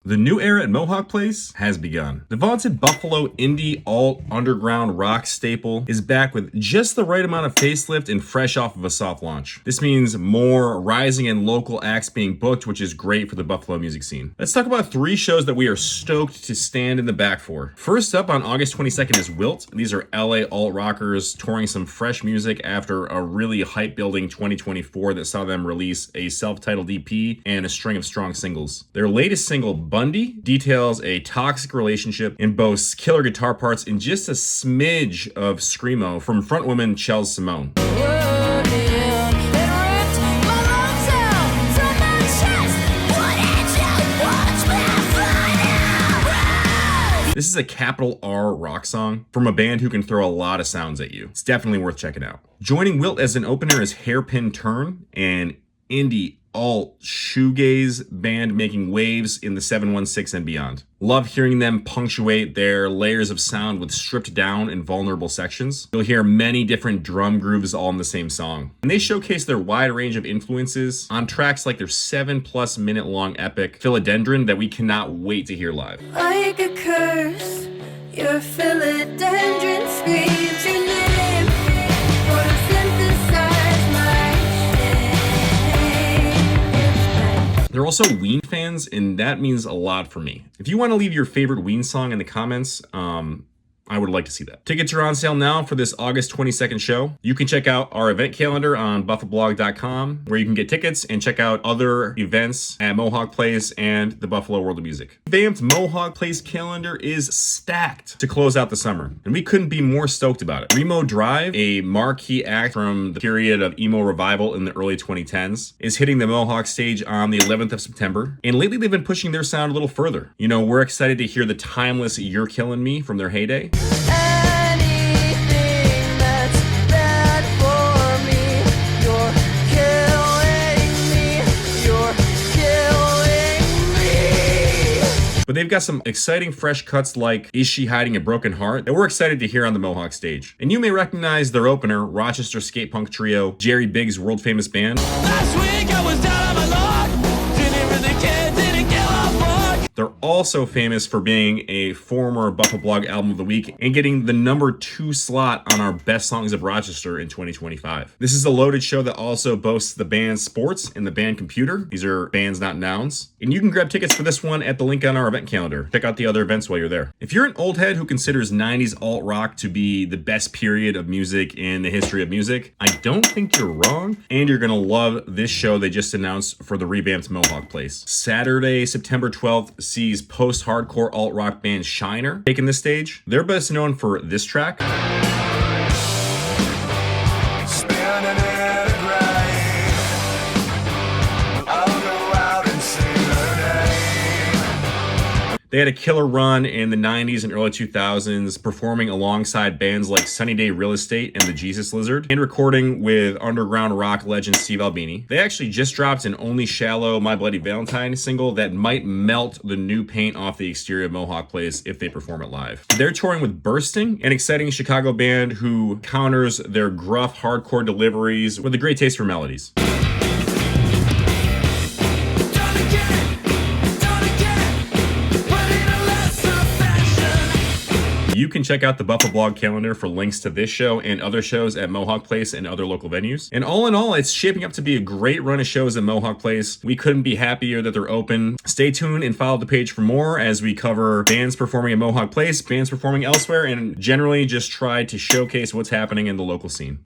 The new era at Mohawk Place has begun. The vaunted Buffalo indie alt underground rock staple is back with just the right amount of facelift and fresh off of a soft launch. This means more rising and local acts being booked, which is great for the Buffalo music scene. Let's talk about 3 shows that we are stoked to stand in the back for. First up on August 22nd is Wilt. These are LA alt rockers touring some fresh music after a really hype building 2024 that saw them release a self-titled EP and a string of strong singles. Their latest single, Bundy, details a toxic relationship and boasts killer guitar parts and just a smidge of screamo from frontwoman Chels Simone. This is a capital R rock song from a band who can throw a lot of sounds at you. It's definitely worth checking out. Joining Wilt as an opener is Hairpin Turn, an indie alt shoegaze band making waves in the 716 and beyond. Love hearing them punctuate their layers of sound with stripped down and vulnerable sections. You'll hear many different drum grooves all in the same song. And they showcase their wide range of influences on tracks like their 7+ minute long epic Philodendron that we cannot wait to hear live. Like a curse, your philodendron screams your name. Photosynthesize my shame. They're also Ween fans, and that means a lot for me. If you want to leave your favorite Ween song in the comments, I would like to see that. Tickets are on sale now for this August 22nd show. You can check out our event calendar on buffaloblog.com, where you can get tickets and check out other events at Mohawk Place and the Buffalo World of Music. Vamped Mohawk Place calendar is stacked to close out the summer, and we couldn't be more stoked about it. Remo Drive, a marquee act from the period of emo revival in the early 2010s, is hitting the Mohawk stage on the 11th of September, and lately they've been pushing their sound a little further. You know, we're excited to hear the timeless You're Killing Me from their heyday. Anything that's bad for me, you're killing me. But they've got some exciting fresh cuts like Is She Hiding a Broken Heart that we're excited to hear on the Mohawk stage. And you may recognize their opener, Rochester skate punk trio, Jerry Biggs' world famous band. Last week I was down on my luck. Didn't really care, didn't give a fuck. They're also famous for being a former Buffalo Blog Album of the Week and getting the #2 slot on our Best Songs of Rochester in 2025. This is a loaded show that also boasts the band Sports and the band Computer. These are bands, not nouns. And you can grab tickets for this one at the link on our event calendar. Check out the other events while you're there. If you're an old head who considers 90s alt rock to be the best period of music in the history of music, I don't think you're wrong. And you're going to love this show they just announced for the revamped Mohawk Place. Saturday, September 12th, sees post-hardcore alt-rock band Shiner taking the stage. They're best known for this track. Spinning in a grave. I'll go out and sing her name. They had a killer run in the 90s and early 2000s, performing alongside bands like Sunny Day Real Estate and the Jesus Lizard, and recording with underground rock legend Steve Albini. They actually just dropped an Only Shallow My Bloody Valentine single that might melt the new paint off the exterior of Mohawk Place if they perform it live. They're touring with Bursting, an exciting Chicago band who counters their gruff hardcore deliveries with a great taste for melodies. You can check out the Buffalo Blog calendar for links to this show and other shows at Mohawk Place and other local venues. And all in all, it's shaping up to be a great run of shows at Mohawk Place. We couldn't be happier that they're open. Stay tuned and follow the page for more as we cover bands performing at Mohawk Place, bands performing elsewhere, and generally just try to showcase what's happening in the local scene.